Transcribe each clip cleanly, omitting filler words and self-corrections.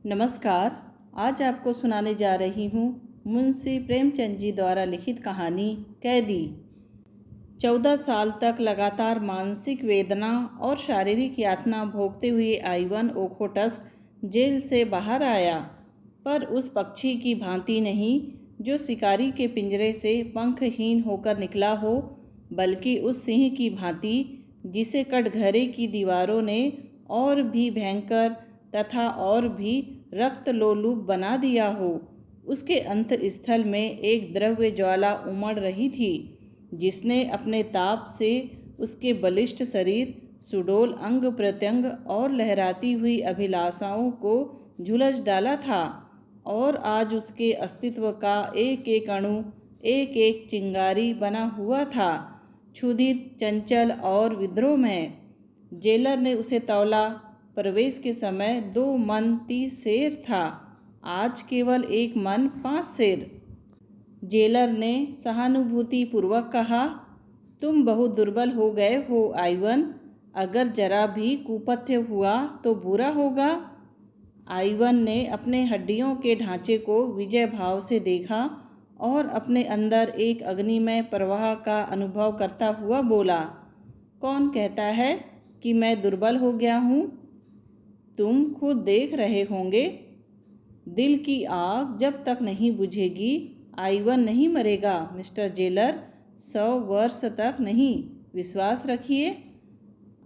नमस्कार। आज आपको सुनाने जा रही हूँ मुंशी प्रेमचंद जी द्वारा लिखित कहानी कैदी। 14 साल तक लगातार मानसिक वेदना और शारीरिक यातना भोगते हुए आइवन ओखोटस जेल से बाहर आया, पर उस पक्षी की भांति नहीं जो शिकारी के पिंजरे से पंखहीन होकर निकला हो, बल्कि उस सिंह की भांति जिसे कटघरे की दीवारों ने और भी भयंकर तथा और भी रक्तलोलुप बना दिया हो। उसके अंतस्थल में एक द्रव्य ज्वाला उमड़ रही थी, जिसने अपने ताप से उसके बलिष्ठ शरीर, सुडौल अंग प्रत्यंग और लहराती हुई अभिलाषाओं को झुलस डाला था। और आज उसके अस्तित्व का एक एक अणु, एक एक चिंगारी बना हुआ था, क्षुधित, चंचल और विद्रोह में। जेलर ने उसे तौला। प्रवेश के समय 2 मन 30 सेर था, आज केवल 1 मन 5 सेर। जेलर ने सहानुभूतिपूर्वक कहा, तुम बहुत दुर्बल हो गए हो आइवन। अगर जरा भी कुपथ्य हुआ तो बुरा होगा। आइवन ने अपने हड्डियों के ढांचे को विजय भाव से देखा और अपने अंदर एक अग्निमय प्रवाह का अनुभव करता हुआ बोला, कौन कहता है कि मैं दुर्बल हो गया हूँ? तुम खुद देख रहे होंगे। दिल की आग जब तक नहीं बुझेगी, आइवन नहीं मरेगा मिस्टर जेलर, 100 वर्ष तक नहीं, विश्वास रखिए।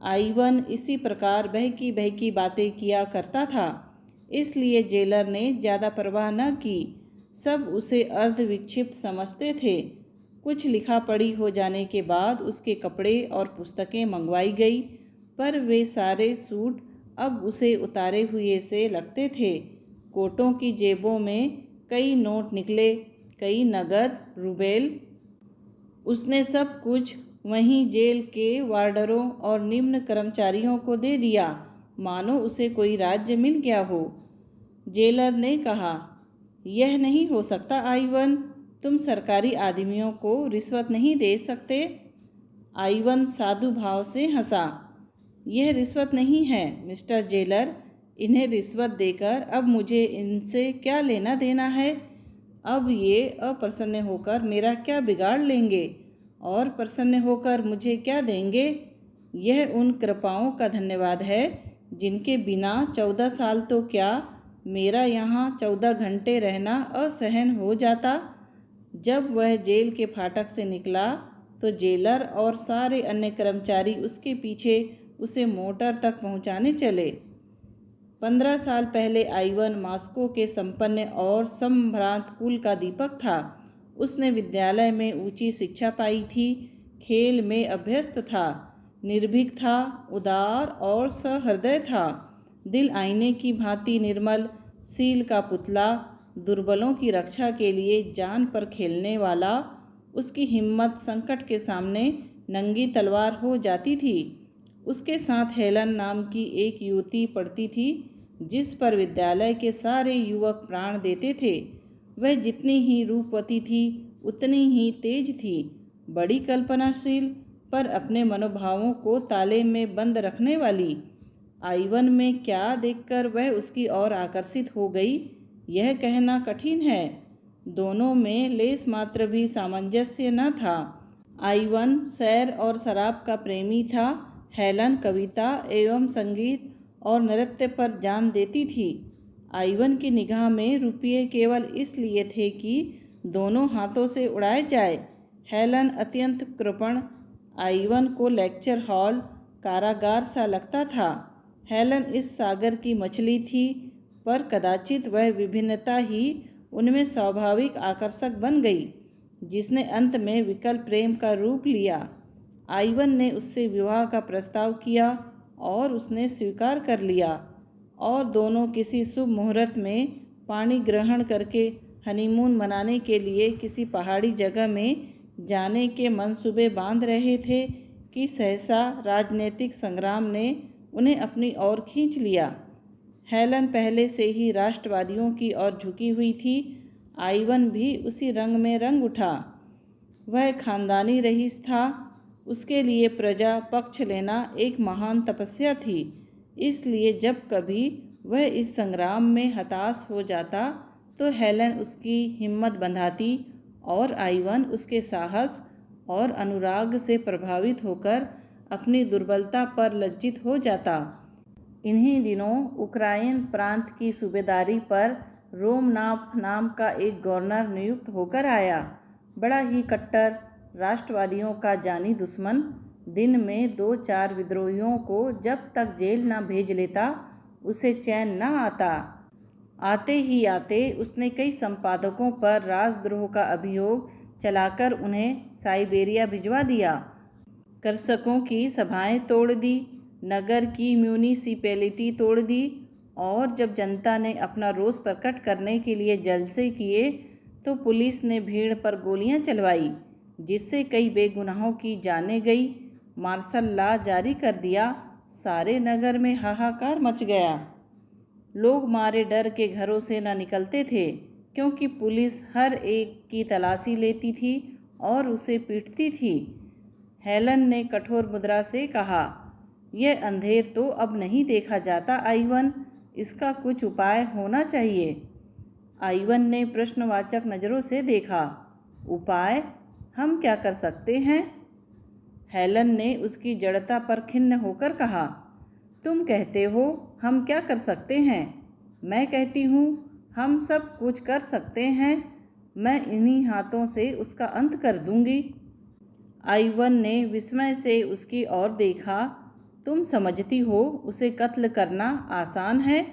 आइवन इसी प्रकार बहकी बहकी बातें किया करता था, इसलिए जेलर ने ज़्यादा परवाह न की। सब उसे अर्धविक्षिप्त समझते थे। कुछ लिखा पढ़ी हो जाने के बाद उसके कपड़े और पुस्तकें मंगवाई गई, पर वे सारे सूट अब उसे उतारे हुए से लगते थे। कोटों की जेबों में कई नोट निकले, कई नगद रुबेल। उसने सब कुछ वहीं जेल के वार्डरों और निम्न कर्मचारियों को दे दिया, मानो उसे कोई राज्य मिल गया हो। जेलर ने कहा, यह नहीं हो सकता आइवन, तुम सरकारी आदमियों को रिश्वत नहीं दे सकते। आइवन साधु भाव से हंसा, यह रिश्वत नहीं है मिस्टर जेलर, इन्हें रिश्वत देकर अब मुझे इनसे क्या लेना देना है? अब ये अप्रसन्न होकर मेरा क्या बिगाड़ लेंगे और प्रसन्न होकर मुझे क्या देंगे? यह उन कृपाओं का धन्यवाद है जिनके बिना 14 साल तो क्या, मेरा यहाँ 14 घंटे रहना असहन हो जाता। जब वह जेल के फाटक से निकला तो जेलर और सारे अन्य कर्मचारी उसके पीछे उसे मोटर तक पहुंचाने चले। 15 साल पहले आइवन मास्को के संपन्न और संभ्रांत कुल का दीपक था। उसने विद्यालय में ऊंची शिक्षा पाई थी, खेल में अभ्यस्त था, निर्भीक था, उदार और सहृदय था, दिल आईने की भांति निर्मल, सील का पुतला, दुर्बलों की रक्षा के लिए जान पर खेलने वाला। उसकी हिम्मत संकट के सामने नंगी तलवार हो जाती थी। उसके साथ हेलन नाम की एक युवती पढ़ती थी, जिस पर विद्यालय के सारे युवक प्राण देते थे। वह जितनी ही रूपवती थी उतनी ही तेज थी, बड़ी कल्पनाशील, पर अपने मनोभावों को ताले में बंद रखने वाली। आइवन में क्या देखकर वह उसकी ओर आकर्षित हो गई, यह कहना कठिन है। दोनों में लेस मात्र भी सामंजस्य न था। आइवन सैर और शराब का प्रेमी था, हेलन कविता एवं संगीत और नृत्य पर जान देती थी। आइवन की निगाह में रुपये केवल इसलिए थे कि दोनों हाथों से उड़ाए जाए। हेलन अत्यंत कृपण, आइवन को लेक्चर हॉल कारागार सा लगता था। हेलन इस सागर की मछली थी, पर कदाचित वह विभिन्नता ही उनमें स्वाभाविक आकर्षक बन गई, जिसने अंत में विकल प्रेम का रूप लिया। आइवन ने उससे विवाह का प्रस्ताव किया और उसने स्वीकार कर लिया, और दोनों किसी शुभ मुहूर्त में पानी ग्रहण करके हनीमून मनाने के लिए किसी पहाड़ी जगह में जाने के मंसूबे बांध रहे थे कि सहसा राजनीतिक संग्राम ने उन्हें अपनी ओर खींच लिया। हेलन पहले से ही राष्ट्रवादियों की ओर झुकी हुई थी, आइवन भी उसी रंग में रंग उठा। वह खानदानी रईस था, उसके लिए प्रजा पक्ष लेना एक महान तपस्या थी। इसलिए जब कभी वह इस संग्राम में हताश हो जाता तो हेलेन उसकी हिम्मत बंधाती और आइवन उसके साहस और अनुराग से प्रभावित होकर अपनी दुर्बलता पर लज्जित हो जाता। इन्हीं दिनों उक्राइन प्रांत की सूबेदारी पर रोमनाफ नाम का एक गवर्नर नियुक्त होकर आया। बड़ा ही कट्टर, राष्ट्रवादियों का जानी दुश्मन, दिन में 2-4 विद्रोहियों को जब तक जेल न भेज लेता उसे चैन न आता। आते ही आते उसने कई संपादकों पर राजद्रोह का अभियोग चलाकर उन्हें साइबेरिया भिजवा दिया। कृषकों की सभाएं तोड़ दी, नगर की म्यूनिसिपैलिटी तोड़ दी और जब जनता ने अपना रोष प्रकट करने के लिए जलसे किए तो पुलिस ने भीड़ पर गोलियां चलवाई, जिससे कई बेगुनाहों की जानें गई। मार्शल लॉ जारी कर दिया। सारे नगर में हाहाकार मच गया। लोग मारे डर के घरों से न निकलते थे, क्योंकि पुलिस हर एक की तलाशी लेती थी और उसे पीटती थी। हेलन ने कठोर मुद्रा से कहा, यह अंधेर तो अब नहीं देखा जाता आइवन, इसका कुछ उपाय होना चाहिए। आइवन ने प्रश्नवाचक नज़रों से देखा। उपाय? हम क्या कर सकते हैं? हेलन ने उसकी जड़ता पर खिन्न होकर कहा, तुम कहते हो हम क्या कर सकते हैं, मैं कहती हूँ हम सब कुछ कर सकते हैं। मैं इन्हीं हाथों से उसका अंत कर दूंगी। आइवन ने विस्मय से उसकी ओर देखा। तुम समझती हो उसे कत्ल करना आसान है?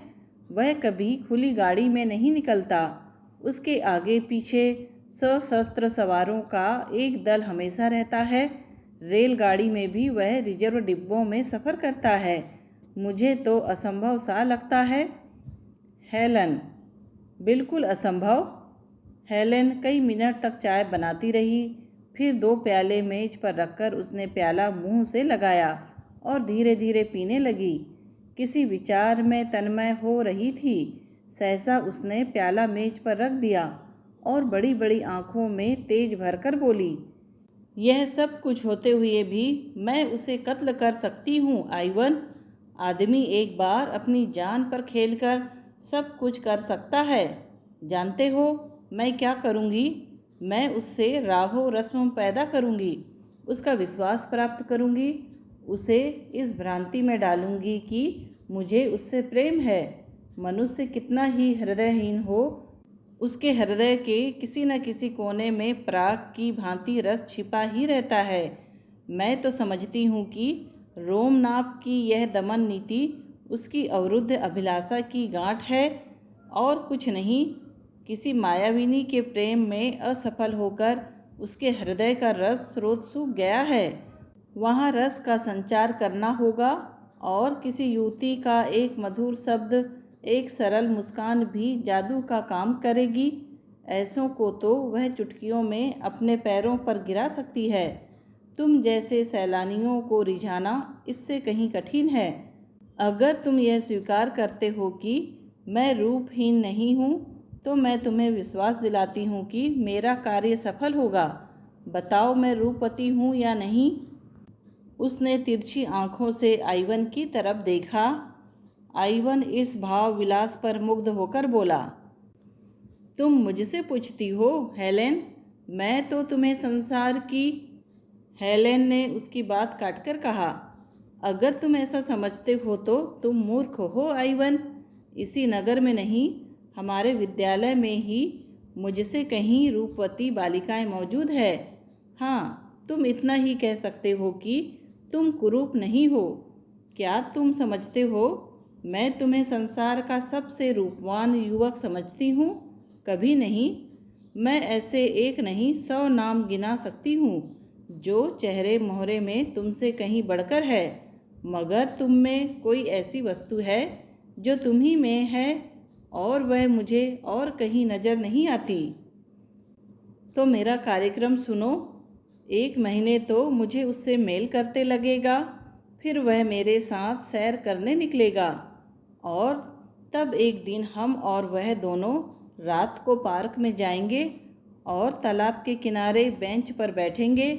वह कभी खुली गाड़ी में नहीं निकलता। उसके आगे पीछे सशस्त्र सवारों का एक दल हमेशा रहता है। रेलगाड़ी में भी वह रिजर्व डिब्बों में सफ़र करता है। मुझे तो असंभव सा लगता है। हेलन, बिल्कुल असंभव। हेलेन कई मिनट तक चाय बनाती रही। फिर 2 प्याले मेज पर रखकर उसने प्याला मुंह से लगाया और धीरे धीरे पीने लगी। किसी विचार में तन्मय हो रही थी। सहसा उसने प्याला मेज पर रख दिया और बड़ी बड़ी आंखों में तेज भरकर बोली, यह सब कुछ होते हुए भी मैं उसे कत्ल कर सकती हूँ आइवन। आदमी एक बार अपनी जान पर खेलकर सब कुछ कर सकता है। जानते हो मैं क्या करूँगी? मैं उससे राहो रस्म पैदा करूँगी, उसका विश्वास प्राप्त करूँगी, उसे इस भ्रांति में डालूँगी कि मुझे उससे प्रेम है। मनुष्य कितना ही हृदयहीन हो, उसके हृदय के किसी न किसी कोने में प्राग की भांति रस छिपा ही रहता है। मैं तो समझती हूँ कि रोमनाप की यह दमन नीति उसकी अवरुद्ध अभिलाषा की गांठ है और कुछ नहीं। किसी मायाविनी के प्रेम में असफल होकर उसके हृदय का रस स्रोत सूख गया है। वहाँ रस का संचार करना होगा और किसी युवती का एक मधुर शब्द, एक सरल मुस्कान भी जादू का काम करेगी। ऐसों को तो वह चुटकियों में अपने पैरों पर गिरा सकती है। तुम जैसे सैलानियों को रिझाना इससे कहीं कठिन है। अगर तुम यह स्वीकार करते हो कि मैं रूपहीन नहीं हूँ तो मैं तुम्हें विश्वास दिलाती हूँ कि मेरा कार्य सफल होगा। बताओ मैं रूपवती हूँ या नहीं? उसने तिरछी आंखों से आइवन की तरफ देखा। आइवन इस भाव विलास पर मुग्ध होकर बोला, तुम मुझसे पूछती हो हेलेन, मैं तो तुम्हें संसार की। हेलेन ने उसकी बात काटकर कहा, अगर तुम ऐसा समझते हो तो तुम मूर्ख हो आइवन। इसी नगर में नहीं, हमारे विद्यालय में ही मुझसे कहीं रूपवती बालिकाएं मौजूद है। हाँ, तुम इतना ही कह सकते हो कि तुम कुरूप नहीं हो। क्या तुम समझते हो मैं तुम्हें संसार का सबसे रूपवान युवक समझती हूँ? कभी नहीं। मैं ऐसे एक नहीं 100 नाम गिना सकती हूँ जो चेहरे मोहरे में तुमसे कहीं बढ़कर है। मगर तुम में कोई ऐसी वस्तु है जो तुम ही में है और वह मुझे और कहीं नज़र नहीं आती। तो मेरा कार्यक्रम सुनो। 1 महीने तो मुझे उससे मेल करते लगेगा, फिर वह मेरे साथ सैर करने निकलेगा और तब एक दिन हम और वह दोनों रात को पार्क में जाएंगे और तालाब के किनारे बेंच पर बैठेंगे।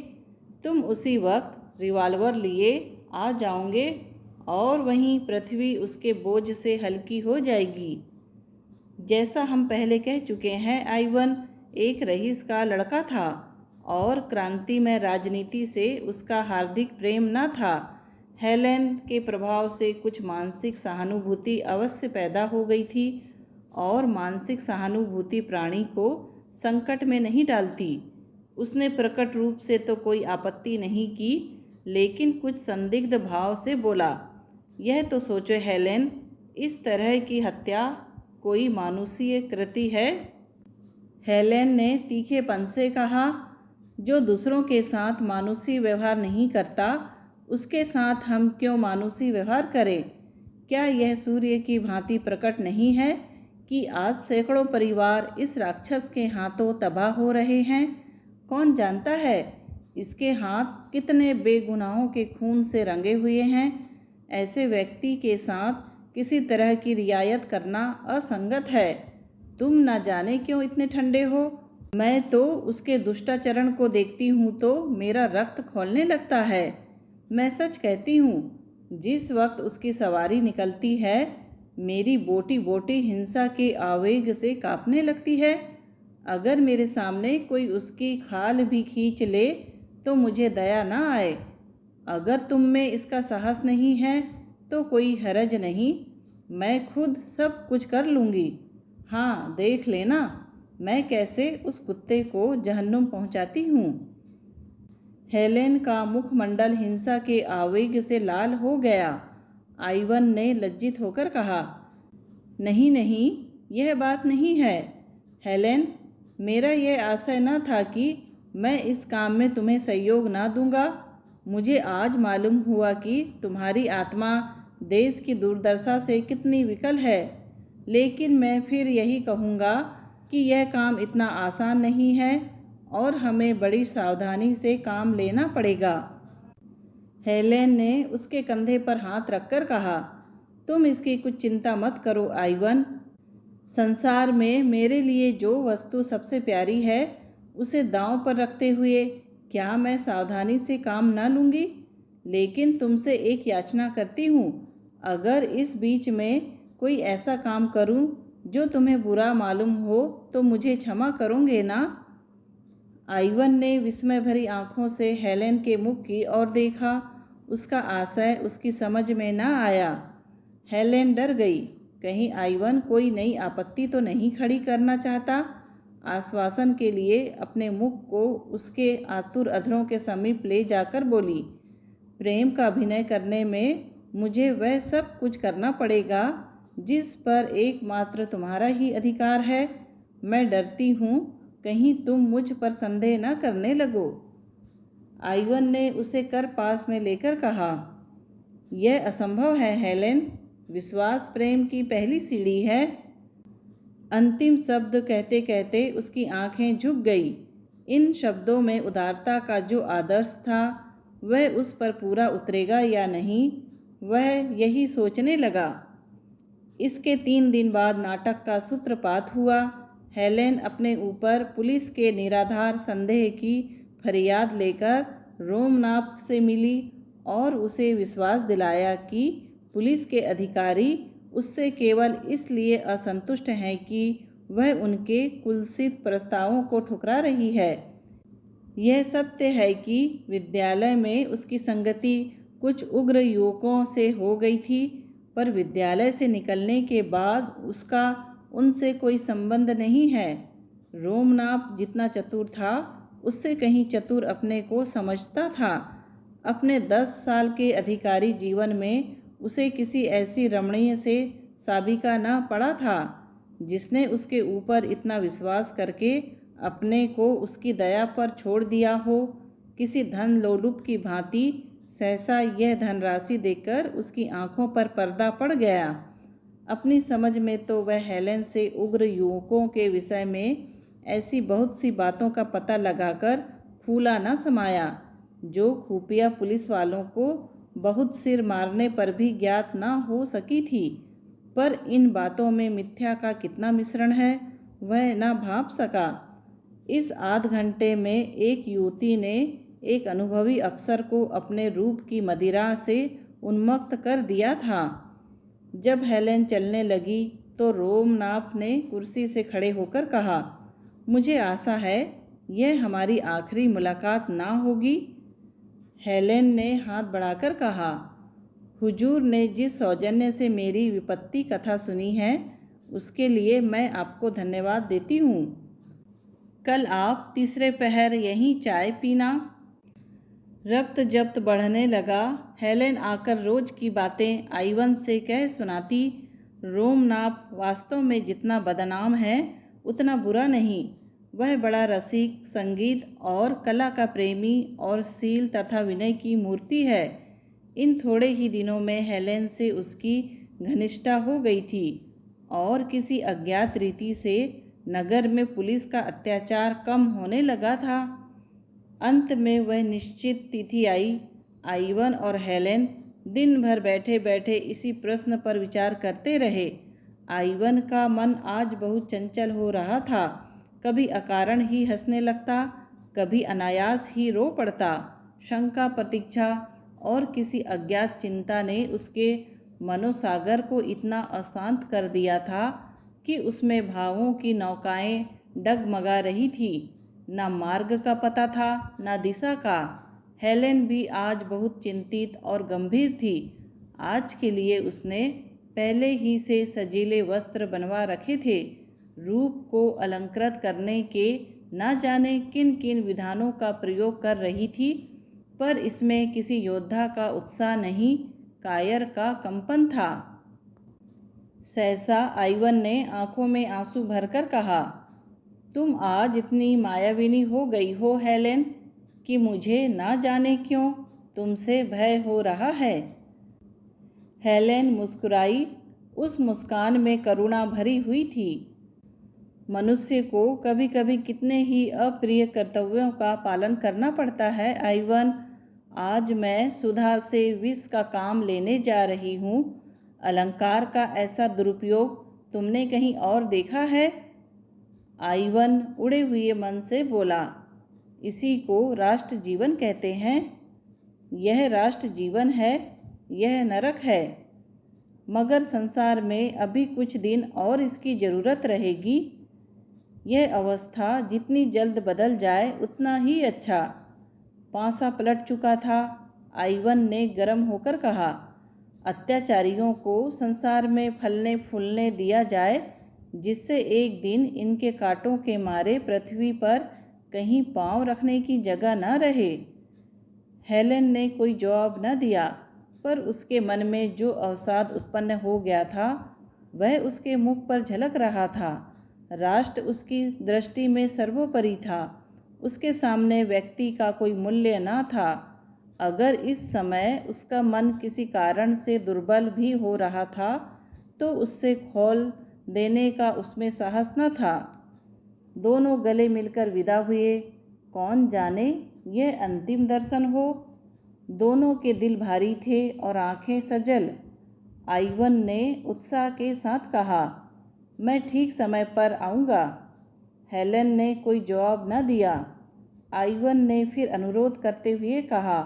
तुम उसी वक्त रिवॉल्वर लिए आ जाओगे और वहीं पृथ्वी उसके बोझ से हल्की हो जाएगी। जैसा हम पहले कह चुके हैं, आइवन एक रईस का लड़का था और क्रांति में राजनीति से उसका हार्दिक प्रेम न था। हेलेन के प्रभाव से कुछ मानसिक सहानुभूति अवश्य पैदा हो गई थी और मानसिक सहानुभूति प्राणी को संकट में नहीं डालती। उसने प्रकट रूप से तो कोई आपत्ति नहीं की, लेकिन कुछ संदिग्ध भाव से बोला, यह तो सोचो हेलेन, इस तरह की हत्या कोई मानुषीय कृति है? हेलेन ने तीखेपन से कहा, जो दूसरों के साथ मानुषी व्यवहार नहीं करता, उसके साथ हम क्यों मानुषी व्यवहार करें? क्या यह सूर्य की भांति प्रकट नहीं है कि आज सैकड़ों परिवार इस राक्षस के हाथों तबाह हो रहे हैं? कौन जानता है इसके हाथ कितने बेगुनाहों के खून से रंगे हुए हैं? ऐसे व्यक्ति के साथ किसी तरह की रियायत करना असंगत है। तुम न जाने क्यों इतने ठंडे हो। मैं तो उसके दुष्टाचरण को देखती हूँ तो मेरा रक्त खौलने लगता है। मैं सच कहती हूँ, जिस वक्त उसकी सवारी निकलती है, मेरी बोटी बोटी हिंसा के आवेग से कांपने लगती है। अगर मेरे सामने कोई उसकी खाल भी खींच ले तो मुझे दया ना आए। अगर तुम में इसका साहस नहीं है तो कोई हरज नहीं, मैं खुद सब कुछ कर लूँगी। हाँ, देख लेना मैं कैसे उस कुत्ते को जहन्नुम पहुँचाती हूँ। हेलेन का मुखमंडल हिंसा के आवेग से लाल हो गया। आइवन ने लज्जित होकर कहा, नहीं नहीं, यह बात नहीं है हेलेन, मेरा यह आशय न था कि मैं इस काम में तुम्हें सहयोग ना दूंगा। मुझे आज मालूम हुआ कि तुम्हारी आत्मा देश की दुर्दशा से कितनी विकल है, लेकिन मैं फिर यही कहूँगा कि यह काम इतना आसान नहीं है और हमें बड़ी सावधानी से काम लेना पड़ेगा। हेलेन ने उसके कंधे पर हाथ रखकर कहा, तुम इसकी कुछ चिंता मत करो आइवन। संसार में मेरे लिए जो वस्तु सबसे प्यारी है, उसे दांव पर रखते हुए क्या मैं सावधानी से काम न लूँगी? लेकिन तुमसे एक याचना करती हूँ, अगर इस बीच में कोई ऐसा काम करूँ जो तुम्हें बुरा मालूम हो तो मुझे क्षमा करोगे ना? आइवन ने विस्मय भरी आंखों से हेलेन के मुख की ओर देखा। उसका आशय उसकी समझ में न आया। हेलेन डर गई, कहीं आइवन कोई नई आपत्ति तो नहीं खड़ी करना चाहता। आश्वासन के लिए अपने मुख को उसके आतुर अधरों के समीप ले जाकर बोली, प्रेम का अभिनय करने में मुझे वह सब कुछ करना पड़ेगा जिस पर एकमात्र तुम्हारा ही अधिकार है। मैं डरती हूँ कहीं तुम मुझ पर संदेह न करने लगो। आइवन ने उसे कर पास में लेकर कहा, यह असंभव है हेलेन, विश्वास प्रेम की पहली सीढ़ी है। अंतिम शब्द कहते कहते उसकी आंखें झुक गई। इन शब्दों में उदारता का जो आदर्श था वह उस पर पूरा उतरेगा या नहीं, वह यही सोचने लगा। इसके 3 दिन बाद नाटक का सूत्रपात हुआ। हेलेन अपने ऊपर पुलिस के निराधार संदेह की फरियाद लेकर रोमनाप से मिली और उसे विश्वास दिलाया कि पुलिस के अधिकारी उससे केवल इसलिए असंतुष्ट हैं कि वह उनके कुत्सित प्रस्तावों को ठुकरा रही है। यह सत्य है कि विद्यालय में उसकी संगति कुछ उग्र युवकों से हो गई थी, पर विद्यालय से निकलने के बाद उसका उनसे कोई संबंध नहीं है। रोमनाप जितना चतुर था, उससे कहीं चतुर अपने को समझता था। अपने 10 साल के अधिकारी जीवन में उसे किसी ऐसी रमणीय से साबिका न पड़ा था जिसने उसके ऊपर इतना विश्वास करके अपने को उसकी दया पर छोड़ दिया हो। किसी धन लोलुप की भांति सहसा यह धनराशि देखकर उसकी आंखों पर पर्दा पड़ गया। अपनी समझ में तो वह हेलेन से उग्र युवकों के विषय में ऐसी बहुत सी बातों का पता लगाकर फूला न समाया जो खुफिया पुलिस वालों को बहुत सिर मारने पर भी ज्ञात न हो सकी थी। पर इन बातों में मिथ्या का कितना मिश्रण है वह न भांप सका। इस आध घंटे में एक युवती ने एक अनुभवी अफसर को अपने रूप की मदिरा से उन्मत्त कर दिया था। जब हेलेन चलने लगी तो रोमनाथ ने कुर्सी से खड़े होकर कहा, मुझे आशा है यह हमारी आखिरी मुलाकात ना होगी। हेलेन ने हाथ बढ़ाकर कहा, हुजूर ने जिस सौजन्य से मेरी विपत्ति कथा सुनी है उसके लिए मैं आपको धन्यवाद देती हूँ। कल आप तीसरे पहर यहीं चाय पीना। रक्त जब्त बढ़ने लगा। हेलेन आकर रोज की बातें आइवन से कह सुनाती। रोमनाथ वास्तव में जितना बदनाम है उतना बुरा नहीं। वह बड़ा रसिक, संगीत और कला का प्रेमी और शील तथा विनय की मूर्ति है। इन थोड़े ही दिनों में हेलेन से उसकी घनिष्ठता हो गई थी और किसी अज्ञात रीति से नगर में पुलिस का अत्याचार कम होने लगा था। अंत में वह निश्चित तिथि आई। आइवन और हेलेन दिन भर बैठे बैठे इसी प्रश्न पर विचार करते रहे। आइवन का मन आज बहुत चंचल हो रहा था। कभी अकारण ही हंसने लगता, कभी अनायास ही रो पड़ता। शंका, प्रतीक्षा और किसी अज्ञात चिंता ने उसके मनोसागर को इतना अशांत कर दिया था कि उसमें भावों की नौकाएं डगमगा रही थी। ना मार्ग का पता था, ना दिशा का। हेलेन भी आज बहुत चिंतित और गंभीर थी। आज के लिए उसने पहले ही से सजीले वस्त्र बनवा रखे थे। रूप को अलंकृत करने के न जाने किन किन विधानों का प्रयोग कर रही थी, पर इसमें किसी योद्धा का उत्साह नहीं, कायर का कंपन था। सहसा आइवन ने आंखों में आंसू भरकर कहा, तुम आज इतनी मायाविनी हो गई हो हेलेन कि मुझे ना जाने क्यों तुमसे भय हो रहा है। हेलेन मुस्कुराई। उस मुस्कान में करुणा भरी हुई थी। मनुष्य को कभी कभी कितने ही अप्रिय कर्तव्यों का पालन करना पड़ता है आइवन। आज मैं सुधा से विष का काम लेने जा रही हूँ। अलंकार का ऐसा दुरुपयोग तुमने कहीं और देखा है? आइवन उड़े हुए मन से बोला, इसी को राष्ट्र जीवन कहते हैं। यह राष्ट्र जीवन है, यह नरक है। मगर संसार में अभी कुछ दिन और इसकी ज़रूरत रहेगी। यह अवस्था जितनी जल्द बदल जाए उतना ही अच्छा। पासा पलट चुका था। आइवन ने गर्म होकर कहा, अत्याचारियों को संसार में फलने फूलने दिया जाए, जिससे एक दिन इनके कांटों के मारे पृथ्वी पर कहीं पांव रखने की जगह न रहे। हेलेन ने कोई जवाब न दिया, पर उसके मन में जो अवसाद उत्पन्न हो गया था वह उसके मुख पर झलक रहा था। राष्ट्र उसकी दृष्टि में सर्वोपरि था। उसके सामने व्यक्ति का कोई मूल्य न था। अगर इस समय उसका मन किसी कारण से दुर्बल भी हो रहा था तो उससे खोल देने का उसमें साहस न था। दोनों गले मिलकर विदा हुए। कौन जाने यह अंतिम दर्शन हो। दोनों के दिल भारी थे और आंखें सजल। आइवन ने उत्साह के साथ कहा, मैं ठीक समय पर आऊँगा। हेलेन ने कोई जवाब न दिया। आइवन ने फिर अनुरोध करते हुए कहा,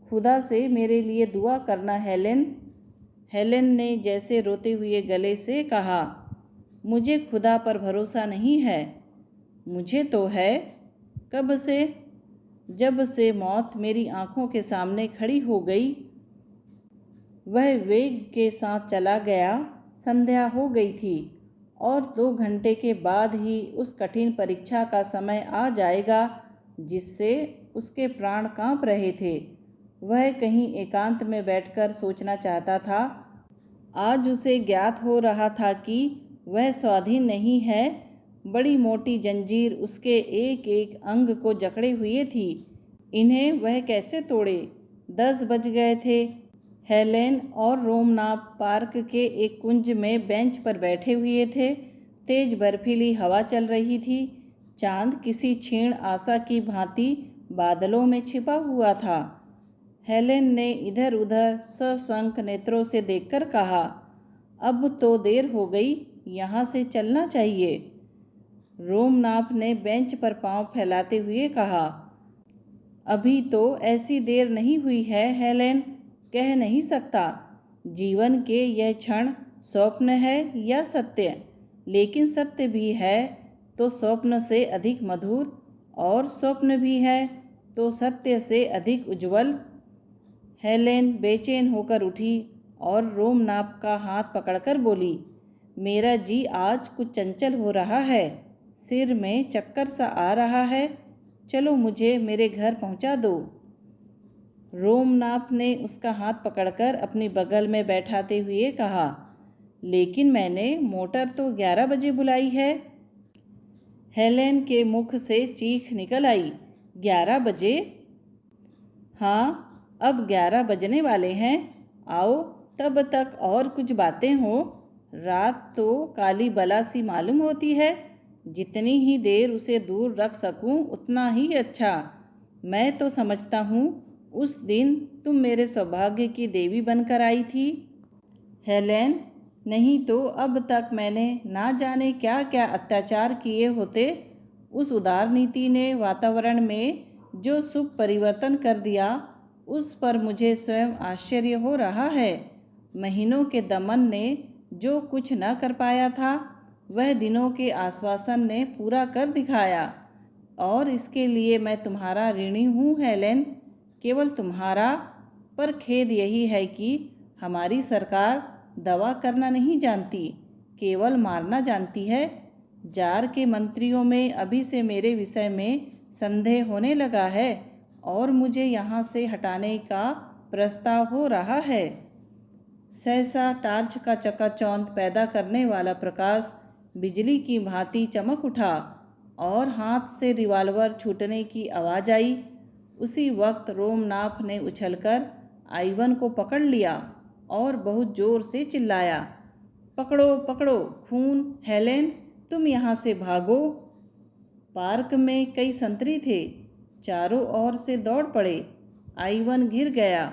खुदा से मेरे लिए दुआ करना हेलेन। हेलेन ने जैसे रोते हुए गले से कहा, मुझे खुदा पर भरोसा नहीं है। मुझे तो है। कब से? जब से मौत मेरी आंखों के सामने खड़ी हो गई। वह वेग के साथ चला गया। संध्या हो गई थी और 2 घंटे के बाद ही उस कठिन परीक्षा का समय आ जाएगा जिससे उसके प्राण कांप रहे थे। वह कहीं एकांत में बैठकर सोचना चाहता था। आज उसे ज्ञात हो रहा था कि वह स्वाधीन नहीं है। बड़ी मोटी जंजीर उसके एक एक अंग को जकड़े हुए थी। इन्हें वह कैसे तोड़े? 10 बज गए थे। हेलेन और रोमनाथ पार्क के एक कुंज में बेंच पर बैठे हुए थे। तेज बर्फीली हवा चल रही थी। चांद किसी क्षीण आशा की भांति बादलों में छिपा हुआ था। हेलेन ने इधर उधर सशंक नेत्रों से देखकर कहा, अब तो देर हो गई, यहाँ से चलना चाहिए। रोमनाथ ने बेंच पर पांव फैलाते हुए कहा, अभी तो ऐसी देर नहीं हुई है हेलेन, कह नहीं सकता जीवन के यह क्षण स्वप्न है या सत्य, लेकिन सत्य भी है तो स्वप्न से अधिक मधुर, और स्वप्न भी है तो सत्य से अधिक उज्जवल। हेलेन बेचैन होकर उठी और रोमनाथ का हाथ पकड़कर बोली, मेरा जी आज कुछ चंचल हो रहा है, सिर में चक्कर सा आ रहा है, चलो मुझे मेरे घर पहुंचा दो। रोमनाथ ने उसका हाथ पकड़कर अपनी बगल में बैठाते हुए कहा, लेकिन मैंने मोटर तो 11 बजे बुलाई है। हेलेन के मुख से चीख निकल आई, 11 बजे? हाँ, अब 11 बजने वाले हैं, आओ तब तक और कुछ बातें हो। रात तो काली बला सी मालूम होती है, जितनी ही देर उसे दूर रख सकूं उतना ही अच्छा। मैं तो समझता हूँ उस दिन तुम मेरे सौभाग्य की देवी बनकर आई थी। हेलेन, नहीं तो अब तक मैंने ना जाने क्या क्या अत्याचार किए होते। उस उदार नीति ने वातावरण में जो शुभ परिवर्तन कर दिया, उस पर मुझे स्वयं आश्चर्य हो रहा है। महीनों के दमन ने जो कुछ न कर पाया था, वह दिनों के आश्वासन ने पूरा कर दिखाया, और इसके लिए मैं तुम्हारा ऋणी हूँ हेलेन, केवल तुम्हारा। पर खेद यही है कि हमारी सरकार दवा करना नहीं जानती, केवल मारना जानती है। जार के मंत्रियों में अभी से मेरे विषय में संदेह होने लगा है और मुझे यहाँ से हटाने का प्रस्ताव हो रहा है। सहसा टार्च का चकाचौंध पैदा करने वाला प्रकाश बिजली की भांति चमक उठा और हाथ से रिवाल्वर छूटने की आवाज़ आई। उसी वक्त रोमनाथ ने उछलकर आइवन को पकड़ लिया और बहुत जोर से चिल्लाया, पकड़ो पकड़ो खून, हेलेन तुम यहाँ से भागो। पार्क में कई संतरी थे, चारों ओर से दौड़ पड़े। आइवन घिर गया।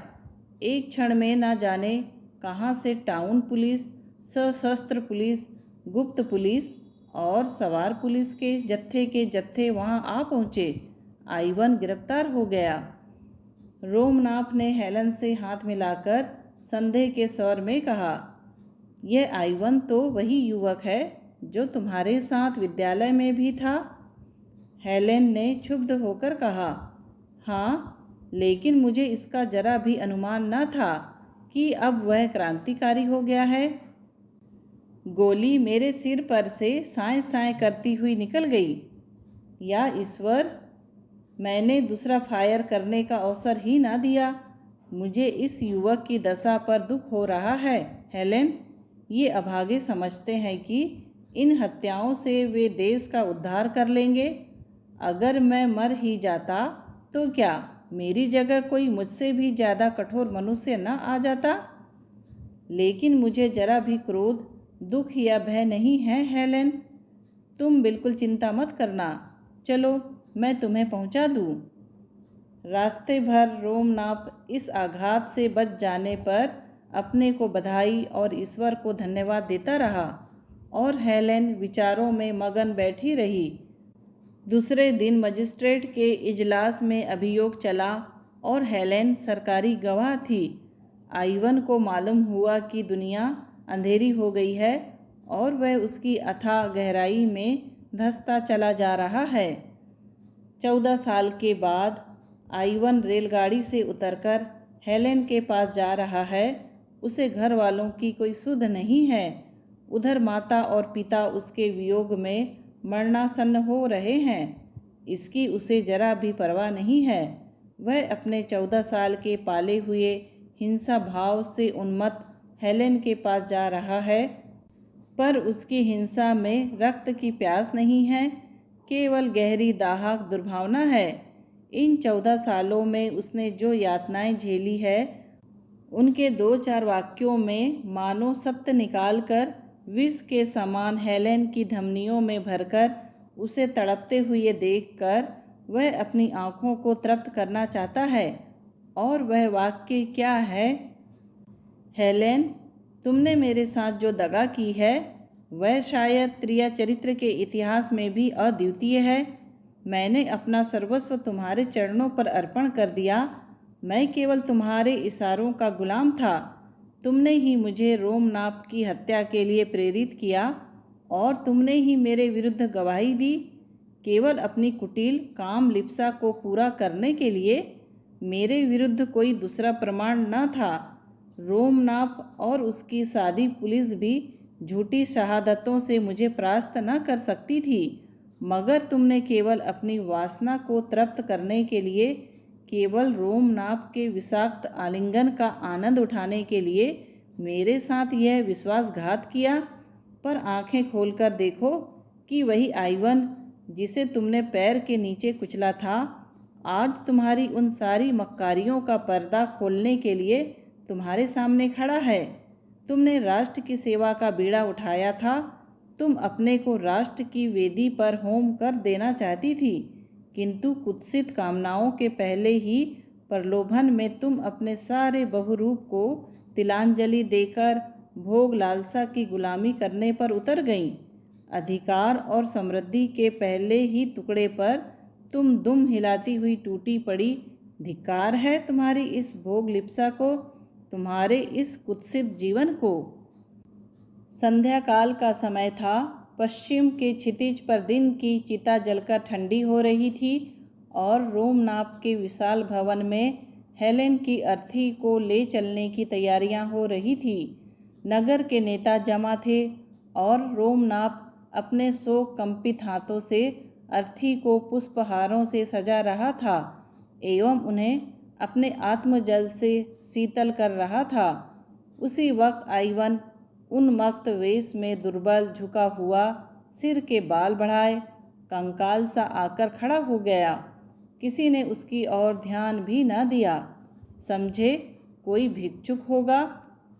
एक क्षण में ना जाने कहाँ से टाउन पुलिस, सशस्त्र पुलिस, गुप्त पुलिस और सवार पुलिस के जत्थे वहाँ आ पहुँचे। आइवन गिरफ्तार हो गया। रोमनाथ ने हेलेन से हाथ मिलाकर संदेह के स्वर में कहा, यह आइवन तो वही युवक है जो तुम्हारे साथ विद्यालय में भी था। हेलेन ने क्षुब्ध होकर कहा, हाँ, लेकिन मुझे इसका जरा भी अनुमान न था कि अब वह क्रांतिकारी हो गया है। गोली मेरे सिर पर से साए साए करती हुई निकल गई। या ईश्वर, मैंने दूसरा फायर करने का अवसर ही ना दिया। मुझे इस युवक की दशा पर दुख हो रहा है हेलेन। ये अभागे समझते हैं कि इन हत्याओं से वे देश का उद्धार कर लेंगे। अगर मैं मर ही जाता तो क्या मेरी जगह कोई मुझसे भी ज़्यादा कठोर मनुष्य न आ जाता? लेकिन मुझे जरा भी क्रोध, दुख या भय नहीं है हेलेन। तुम बिल्कुल चिंता मत करना, चलो मैं तुम्हें पहुंचा दूं। रास्ते भर रोमनाथ इस आघात से बच जाने पर अपने को बधाई और ईश्वर को धन्यवाद देता रहा, और हेलेन विचारों में मगन बैठी रही। दूसरे दिन मजिस्ट्रेट के इजलास में अभियोग चला और हेलेन सरकारी गवाह थी। आइवन को मालूम हुआ कि दुनिया अंधेरी हो गई है और वह उसकी अथाह गहराई में धंसता चला जा रहा है। 14 साल के बाद आइवन रेलगाड़ी से उतरकर हेलेन के पास जा रहा है। उसे घर वालों की कोई सुध नहीं है। उधर माता और पिता उसके वियोग में मरणासन्न हो रहे हैं। इसकी उसे जरा भी परवाह नहीं है। वह अपने 14 साल के पाले हुए हिंसा भाव से उन्मत्त हेलेन के पास जा रहा है, पर उसकी हिंसा में रक्त की प्यास नहीं है, केवल गहरी दाहक दुर्भावना है। इन 14 सालों में उसने जो यातनाएं झेली है, उनके 2-4 वाक्यों में मानो सत्य निकालकर विष के समान हेलेन की धमनियों में भरकर उसे तड़पते हुए देखकर वह अपनी आँखों को तृप्त करना चाहता है। और वह वाक्य क्या है? हेलेन, तुमने मेरे साथ जो दगा की है वह शायद त्रिया चरित्र के इतिहास में भी अद्वितीय है। मैंने अपना सर्वस्व तुम्हारे चरणों पर अर्पण कर दिया, मैं केवल तुम्हारे इशारों का गुलाम था। तुमने ही मुझे रोमनाप की हत्या के लिए प्रेरित किया और तुमने ही मेरे विरुद्ध गवाही दी। केवल अपनी कुटिल काम लिप्सा को पूरा करने के लिए मेरे विरुद्ध कोई दूसरा प्रमाण न था। रोमनाप और उसकी सादी पुलिस भी झूठी शहादतों से मुझे परास्त न कर सकती थी, मगर तुमने केवल अपनी वासना को तृप्त करने के लिए, केवल रोमनाप के विषाक्त आलिंगन का आनंद उठाने के लिए मेरे साथ यह विश्वासघात किया। पर आंखें खोलकर देखो कि वही आइवन जिसे तुमने पैर के नीचे कुचला था, आज तुम्हारी उन सारी मक्कारियों का पर्दा खोलने के लिए तुम्हारे सामने खड़ा है। तुमने राष्ट्र की सेवा का बीड़ा उठाया था। तुम अपने को राष्ट्र की वेदी पर होम कर देना चाहती थी, किंतु कुत्सित कामनाओं के पहले ही प्रलोभन में तुम अपने सारे बहुरूप को तिलांजलि देकर भोग लालसा की गुलामी करने पर उतर गईं। अधिकार और समृद्धि के पहले ही टुकड़े पर तुम दुम हिलाती हुई टूटी पड़ी। धिक्कार है तुम्हारी इस भोग लिप्सा को, तुम्हारे इस कुत्सित जीवन को। संध्या काल का समय था। पश्चिम के क्षितिज पर दिन की चिता जलकर ठंडी हो रही थी और रोमनाप के विशाल भवन में हेलेन की अर्थी को ले चलने की तैयारियां हो रही थी। नगर के नेता जमा थे और रोमनाप अपने शोक कंपित हाथों से अर्थी को पुष्पहारों से सजा रहा था एवं उन्हें अपने आत्मजल से शीतल कर रहा था। उसी वक्त आइवन उन्मत्त वेश में दुर्बल झुका हुआ, सिर के बाल बढ़ाए, कंकाल सा आकर खड़ा हो गया। किसी ने उसकी ओर ध्यान भी न दिया। समझे कोई भिक्षुक होगा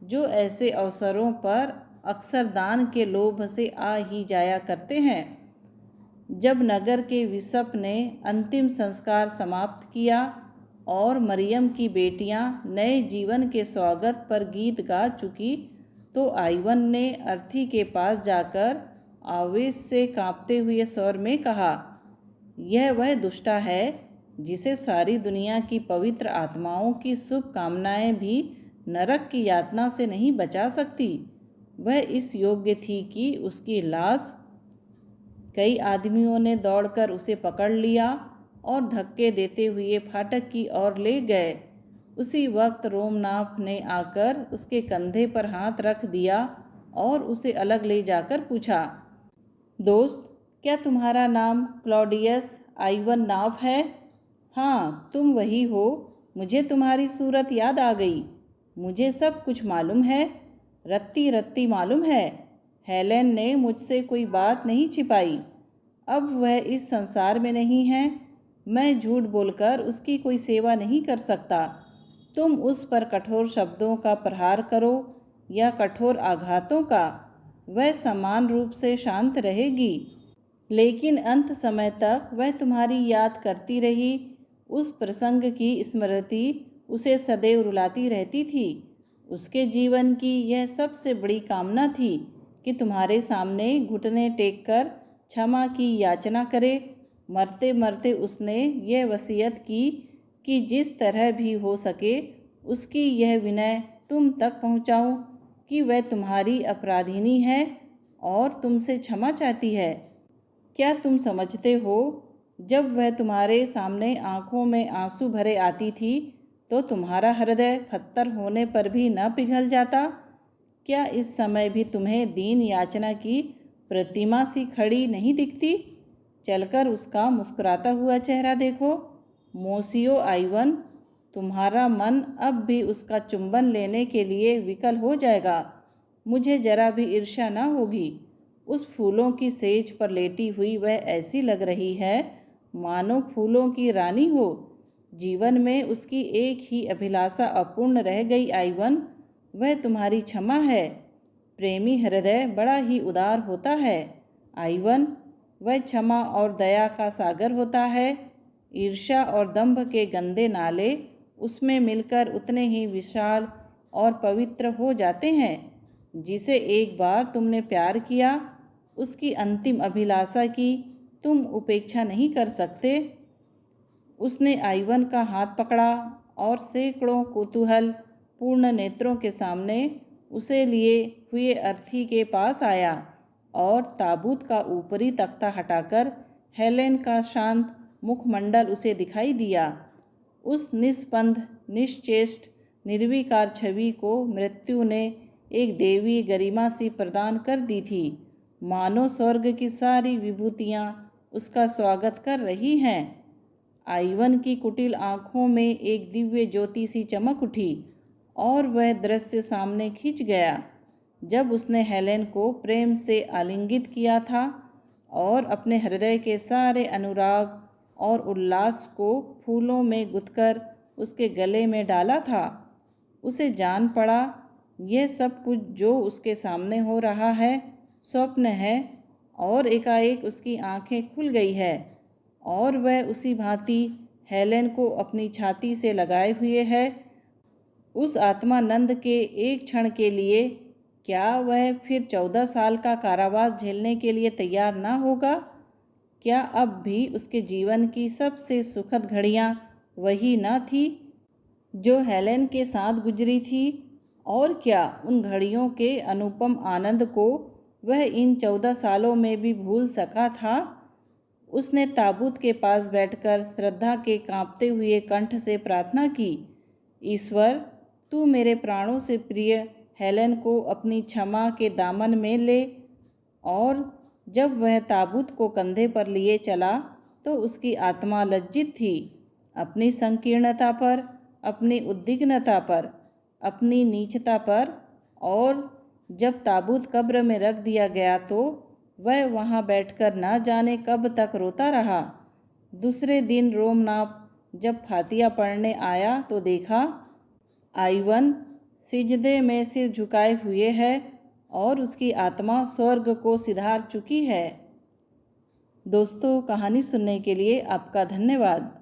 जो ऐसे अवसरों पर अक्सर दान के लोभ से आ ही जाया करते हैं। जब नगर के बिशप ने अंतिम संस्कार समाप्त किया और मरियम की बेटियां नए जीवन के स्वागत पर गीत गा चुकी, तो आइवन ने अर्थी के पास जाकर आवेश से कांपते हुए स्वर में कहा, यह वह दुष्टा है जिसे सारी दुनिया की पवित्र आत्माओं की शुभकामनाएं भी नरक की यातना से नहीं बचा सकती। वह इस योग्य थी कि उसकी लाश। कई आदमियों ने दौड़कर उसे पकड़ लिया और धक्के देते हुए फाटक की ओर ले गए। उसी वक्त रोमनाप ने आकर उसके कंधे पर हाथ रख दिया और उसे अलग ले जाकर पूछा, दोस्त, क्या तुम्हारा नाम क्लॉडियस आइवन नाव है? हाँ, तुम वही हो। मुझे तुम्हारी सूरत याद आ गई। मुझे सब कुछ मालूम है, रत्ती रत्ती मालूम है। हेलेन ने मुझसे कोई बात नहीं छिपाई। अब वह इस संसार में नहीं है। मैं झूठ बोलकर उसकी कोई सेवा नहीं कर सकता। तुम उस पर कठोर शब्दों का प्रहार करो या कठोर आघातों का, वह समान रूप से शांत रहेगी। लेकिन अंत समय तक वह तुम्हारी याद करती रही। उस प्रसंग की स्मृति उसे सदैव रुलाती रहती थी। उसके जीवन की यह सबसे बड़ी कामना थी कि तुम्हारे सामने घुटने टेककर क्षमा की याचना करे। मरते मरते उसने यह वसीयत की कि जिस तरह भी हो सके उसकी यह विनय तुम तक पहुँचाऊँ कि वह तुम्हारी अपराधिनी है और तुमसे क्षमा चाहती है। क्या तुम समझते हो, जब वह तुम्हारे सामने आँखों में आंसू भरे आती थी तो तुम्हारा हृदय पत्थर होने पर भी न पिघल जाता? क्या इस समय भी तुम्हें दीन याचना की प्रतिमा सी खड़ी नहीं दिखती? चलकर उसका मुस्कुराता हुआ चेहरा देखो। मोसियो आइवन, तुम्हारा मन अब भी उसका चुंबन लेने के लिए विकल हो जाएगा। मुझे जरा भी ईर्ष्या न होगी। उस फूलों की सेज पर लेटी हुई वह ऐसी लग रही है मानो फूलों की रानी हो। जीवन में उसकी एक ही अभिलाषा अपूर्ण रह गई आइवन, वह तुम्हारी क्षमा है। प्रेमी हृदय बड़ा ही उदार होता है आइवन, वह क्षमा और दया का सागर होता है। ईर्ष्या और दंभ के गंदे नाले उसमें मिलकर उतने ही विशाल और पवित्र हो जाते हैं। जिसे एक बार तुमने प्यार किया, उसकी अंतिम अभिलाषा की तुम उपेक्षा नहीं कर सकते। उसने आइवन का हाथ पकड़ा और सैकड़ों कौतूहल पूर्ण नेत्रों के सामने उसे लिए हुए अर्थी के पास आया और ताबूत का ऊपरी तख्ता हटाकर हेलेन का शांत मुखमंडल उसे दिखाई दिया। उस निस्पंद, निश्चेष्ट, निर्विकार छवि को मृत्यु ने एक देवी गरिमा सी प्रदान कर दी थी, मानो स्वर्ग की सारी विभूतियाँ उसका स्वागत कर रही हैं। आइवन की कुटिल आँखों में एक दिव्य ज्योति सी चमक उठी और वह दृश्य सामने खिंच गया जब उसने हेलेन को प्रेम से आलिंगित किया था और अपने हृदय के सारे अनुराग और उल्लास को फूलों में गुथकर उसके गले में डाला था। उसे जान पड़ा यह सब कुछ जो उसके सामने हो रहा है स्वप्न है और एकाएक उसकी आंखें खुल गई है और वह उसी भांति हेलेन को अपनी छाती से लगाए हुए है। उस आत्मानंद के एक क्षण के लिए क्या वह फिर 14 साल का कारावास झेलने के लिए तैयार ना होगा? क्या अब भी उसके जीवन की सबसे सुखद घड़ियाँ वही ना थी जो हेलेन के साथ गुजरी थी? और क्या उन घड़ियों के अनुपम आनंद को वह इन 14 सालों में भी भूल सका था? उसने ताबूत के पास बैठकर श्रद्धा के कांपते हुए कंठ से प्रार्थना की, ईश्वर, तू मेरे प्राणों से प्रिय हेलेन को अपनी क्षमा के दामन में ले। और जब वह ताबूत को कंधे पर लिए चला तो उसकी आत्मा लज्जित थी, अपनी संकीर्णता पर, अपनी उद्विग्नता पर, अपनी नीचता पर। और जब ताबूत कब्र में रख दिया गया तो वह वहाँ बैठकर ना जाने कब तक रोता रहा। दूसरे दिन रोमनाथ जब फातिया पढ़ने आया तो देखा आइवन सिजदे में सिर झुकाए हुए है और उसकी आत्मा स्वर्ग को सिधार चुकी है। दोस्तों, कहानी सुनने के लिए आपका धन्यवाद।